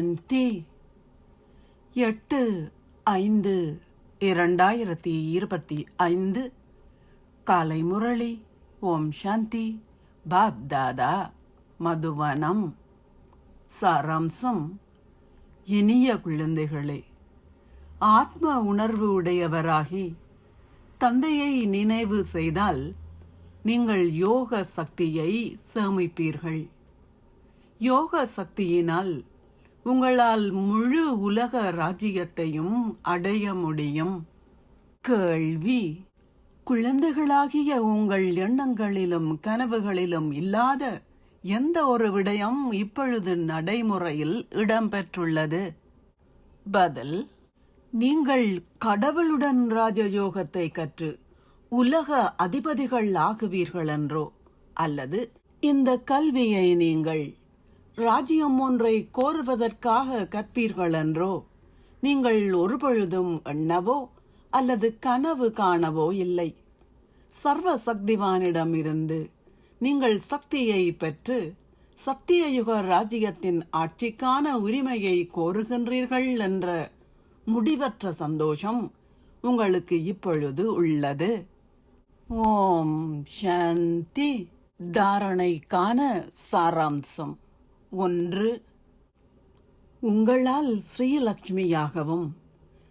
சாந்தி. 8/5/2025 காலை முரளி. ஓம் சாந்தி. பாப் தாதா மதுவனம். சாராம்சம்: இனிய குழந்தைகளே, ஆத்ம உணர்வு உடையவராகி தந்தையை நினைவு செய்தால் நீங்கள் யோக சக்தியை சேமிப்பீர்கள். யோக சக்தியினால் உங்களால் முழு உலக ராஜ்யத்தையும் அடைய முடியும். கேள்வி: குழந்தைகளாகிய உங்கள் எண்ணங்களிலும் கனவுகளிலும் இல்லாத எந்த ஒரு விடயம் இப்பொழுது நடைமுறையில் இடம்பெற்றுள்ளது? பதில்: நீங்கள் கடவுளுடன் ராஜயோகத்தை கற்று உலக அதிபதிகள் ஆகுவீர்கள் என்றோ, அல்லது இந்த கல்வியை நீங்கள் ராஜ்யம் ஒன்றை கோருவதற்காக கற்பீர்கள் என்றோ நீங்கள் ஒருபொழுதும் எண்ணவோ அல்லது கனவு காணவோ இல்லை. சர்வ சக்திவானிடமிருந்து நீங்கள் சக்தியை பெற்று சத்தியயுக ராஜ்யத்தின் ஆட்சிக்கான உரிமையை கோருகின்றீர்கள் என்ற முடிவற்ற சந்தோஷம் உங்களுக்கு இப்பொழுது உள்ளது. ஓம் சாந்தி. தாரணைக்கான சாராம்சம்: 1. உங்களால் ஸ்ரீலக்ஷ்மியாகவும்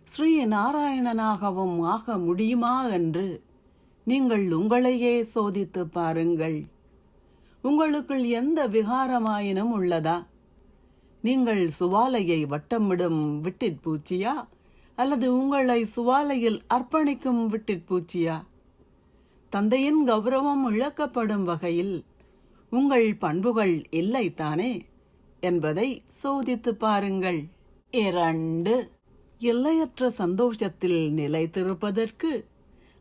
ஸ்ரீ நாராயணனாகவும் ஆக முடியுமா என்று நீங்கள் உங்களையே சோதித்து பாருங்கள். உங்களுக்குள் எந்த விகாரமாயினும் உள்ளதா? நீங்கள் சுவாலையை வட்டமிடும் விட்டிற்பூச்சியா அல்லது உங்களை சுவாலையில் அர்ப்பணிக்கும் விட்டிற்பூச்சியா? தந்தையின் கௌரவம் இழக்கப்படும் வகையில் உங்கள் பண்புகள் இல்லைத்தானே என்பதை சோதித்து பாருங்கள். 2. எல்லையற்ற சந்தோஷத்தில் நிலைத்திருப்பதற்கு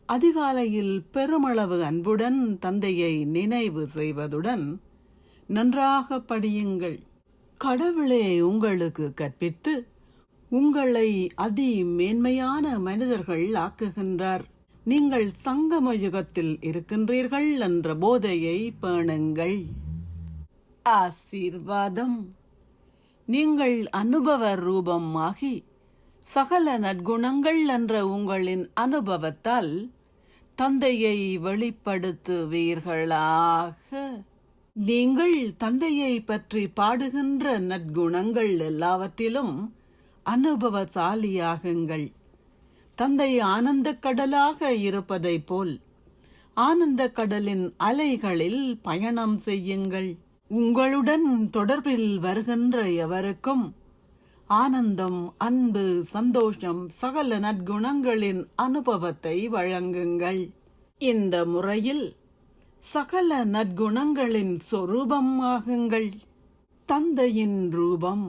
அதிகாலையில் பெருமளவு அன்புடன் தந்தையை நினைவு செய்வதுடன் நன்றாக படியுங்கள். கடவுளே உங்களுக்கு கற்பித்து உங்களை அதி மேன்மையான மனிதர்கள் ஆக்குகின்றார். நீங்கள் சங்கம யுகத்தில் இருக்கின்றீர்கள் என்ற போதையை பேணுங்கள். ஆசீர்வாதம்: நீங்கள் அனுபவ ரூபம் ஆகி சகல நற்குணங்கள் என்ற உங்களின் அனுபவத்தால் தந்தையை வெளிப்படுத்துவீர்களாக. நீங்கள் தந்தையை பற்றி பாடுகின்ற நற்குணங்கள் எல்லாவற்றிலும் அனுபவசாலியாகுங்கள். தந்தை ஆனந்த கடலாக இருப்பதை போல் ஆனந்த கடலின் அலைகளில் பயணம் செய்யுங்கள். உங்களுடன் தொடர்பில் வருகின்ற எவருக்கும் ஆனந்தம், அன்பு, சந்தோஷம், சகல நற்குணங்களின் அனுபவத்தை வழங்குங்கள். இந்த முறையில் சகல நற்குணங்களின் சொரூபம் ஆகுங்கள். தந்தையின் ரூபம்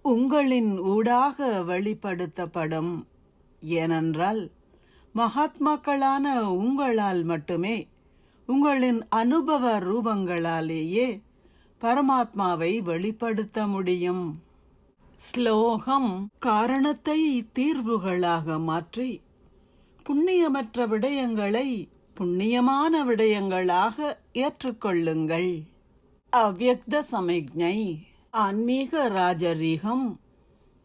உங்களின் ஊடாக வெளிப்படுத்தப்படும். ஏனென்றால் மகாத்மாக்களான உங்களால் மட்டுமே உங்களின் அனுபவ ரூபங்களாலேயே பரமாத்மாவை வெளிப்படுத்த முடியும். ஸ்லோகம்: காரணத்தை தீர்வுகளாக மாற்றி புண்ணியமற்ற விடயங்களை புண்ணியமான விடயங்களாக ஏற்றுக்கொள்ளுங்கள். அவ்யக்த சமிக்ஞை, ஆன்மீக ராஜரீகம்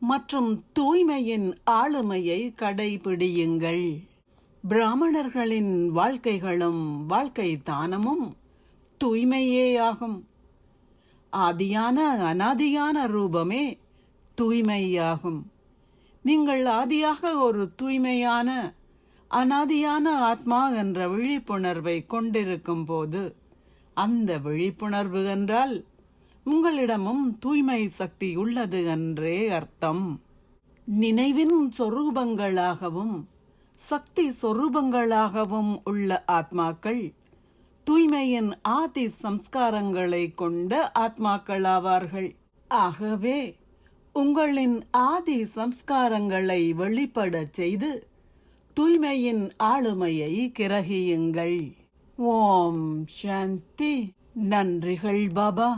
மற்றும் தூய்மையின் ஆளுமையை கடைபிடியுங்கள். பிராமணர்களின் வாழ்க்கைகளும் வாழ்க்கை தானமும் தூய்மையேயாகும். ஆதியான அனாதியான ரூபமே தூய்மையாகும். நீங்கள் ஆதியாக ஒரு தூய்மையான அனாதியான ஆத்மா என்ற விழிப்புணர்வை கொண்டிருக்கும் போது, அந்த விழிப்புணர்வு என்றால் உங்களிடமும் தூய்மை சக்தி உள்ளது என்றே அர்த்தம். நினைவின் சொரூபங்களாகவும் சக்தி சொரூபங்களாகவும் உள்ள ஆத்மாக்கள் தூய்மையின் ஆதி சம்ஸ்காரங்களை கொண்ட ஆத்மாக்களாவார்கள். ஆகவே உங்களின் ஆதி சம்ஸ்காரங்களை வெளிப்படச் செய்து தூய்மையின் ஆளுமையை கிரகியுங்கள். ஓம் சாந்தி. நன்றிகள் பாபா.